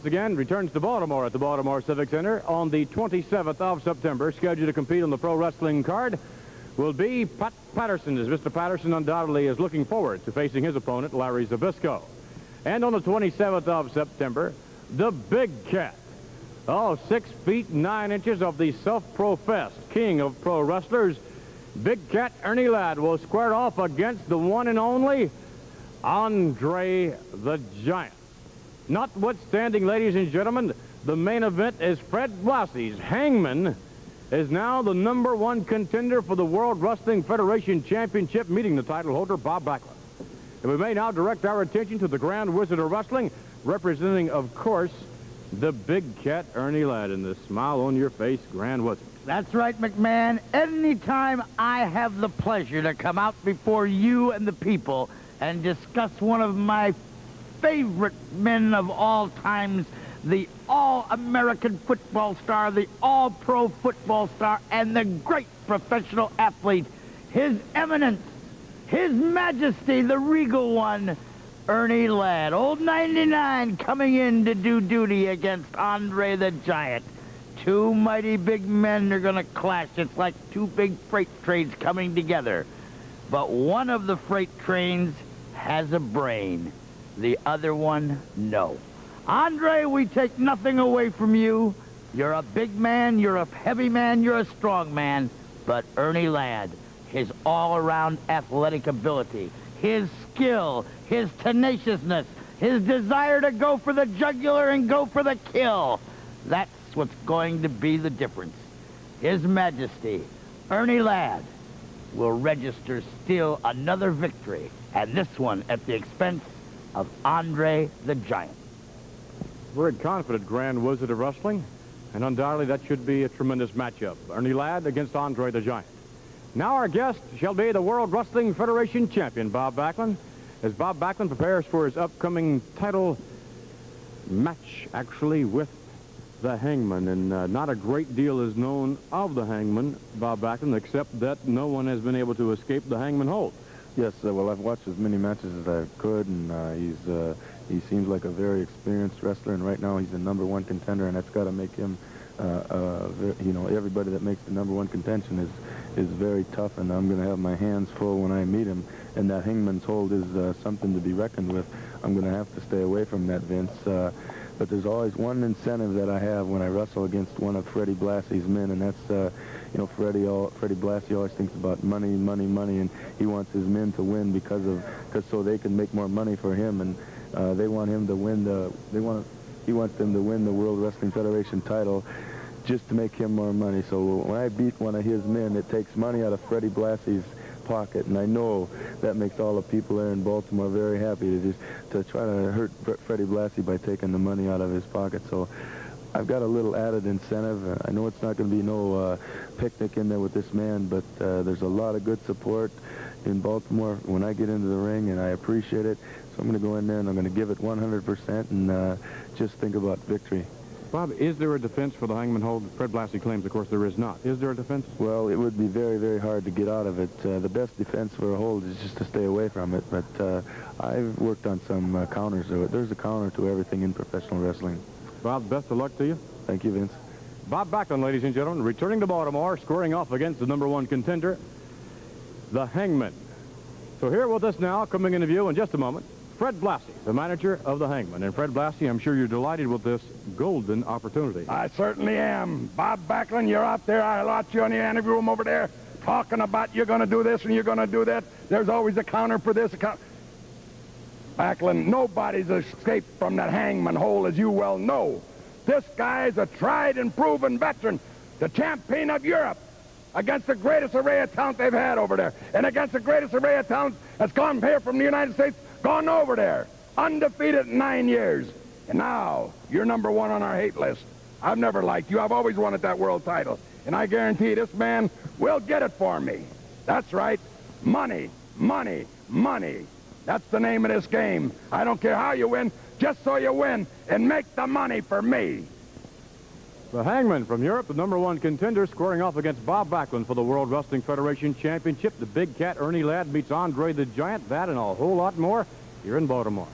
again returns to Baltimore at the Baltimore Civic Center on the 27th of September. Scheduled to compete on the pro wrestling card will be Pat Patterson, as Mr. Patterson undoubtedly is looking forward to facing his opponent, Larry Zbyszko. And on the 27th of September, the Big Cat. Oh, 6 feet 9 inches of the self-professed king of pro wrestlers, Big Cat Ernie Ladd will square off against the one and only Andre the Giant. Notwithstanding, ladies and gentlemen, the main event is Fred Blassie's Hangman is now the #1 contender for the World Wrestling Federation Championship, meeting the title holder, Bob Backlund. And we may now direct our attention to the Grand Wizard of Wrestling, representing, of course, the Big Cat Ernie Ladd, and the smile on your face, Grand Wizard. That's right, McMahon. Anytime I have the pleasure to come out before you and the people and discuss one of my favorite men of all times, the all-American football star, the all-pro football star, and the great professional athlete, His Eminence, His Majesty, the Regal One, Ernie Ladd. Old 99 coming in to do duty against Andre the Giant. Two mighty big men are going to clash. It's like two big freight trains coming together. But one of the freight trains has a brain. The other one, no. Andre, we take nothing away from you. You're a big man, you're a heavy man, you're a strong man. But Ernie Ladd, his all-around athletic ability, his skill, his tenaciousness, his desire to go for the jugular and go for the kill, that's what's going to be the difference. His Majesty, Ernie Ladd, will register still another victory, and this one at the expense of Andre the Giant. Very confident Grand Wizard of Wrestling, and undoubtedly that should be a tremendous matchup. Ernie Ladd against Andre the Giant. Now our guest shall be the World Wrestling Federation champion, Bob Backlund, as Bob Backlund prepares for his upcoming title match, actually, with the Hangman. And not a great deal is known of the Hangman, Bob Backlund, except that no one has been able to escape the Hangman hold. Yes, well, I've watched as many matches as I could, and he seems like a very experienced wrestler, and right now he's the #1 contender, and that's got to make him, you know, everybody that makes the #1 contention is very tough, and I'm going to have my hands full when I meet him, and that Hangman's hold is something to be reckoned with. I'm going to have to stay away from that, Vince. But there's always one incentive that I have when I wrestle against one of Freddie Blassie's men, and that's, you know, Freddie Blassie always thinks about money, money, money, and he wants his men to win because so they can make more money for him, and they want him to win he wants them to win the World Wrestling Federation title just to make him more money. So when I beat one of his men, it takes money out of Freddie Blassie's pocket, and I know that makes all the people there in Baltimore very happy to try to hurt Freddie Blassie by taking the money out of his pocket. So I've got a little added incentive. I know it's not going to be no picnic in there with this man, but there's a lot of good support in Baltimore when I get into the ring, and I appreciate it. So I'm going to go in there and I'm going to give it 100% and just think about victory. Bob, is there a defense for the Hangman hold? Fred Blassie claims, of course, there is not. Is there a defense? Well, it would be very, very hard to get out of it. The best defense for a hold is just to stay away from it. But I've worked on some counters to it. There's a counter to everything in professional wrestling. Bob, best of luck to you. Thank you, Vince. Bob Backlund, ladies and gentlemen, returning to Baltimore, squaring off against the #1 contender, the Hangman. So here with us now, coming into view in just a moment, Fred Blassie, the manager of the Hangman. And Fred Blassie, I'm sure you're delighted with this golden opportunity. I certainly am. Bob Backlund, you're out there. I watch you in the interview room over there talking about you're going to do this and you're going to do that. There's always a counter for this. Backlund, nobody's escaped from that Hangman hole, as you well know. This guy's a tried and proven veteran, the champion of Europe, against the greatest array of talent they've had over there, and against the greatest array of talent that's come here from the United States, gone over there, undefeated in 9 years. And now, you're #1 on our hate list. I've never liked you. I've always wanted that world title. And I guarantee this man will get it for me. That's right. Money, money, money. That's the name of this game. I don't care how you win, just so you win and make the money for me. The Hangman from Europe, the #1 contender, squaring off against Bob Backlund for the World Wrestling Federation Championship. The Big Cat Ernie Ladd meets Andre the Giant. That and a whole lot more here in Baltimore.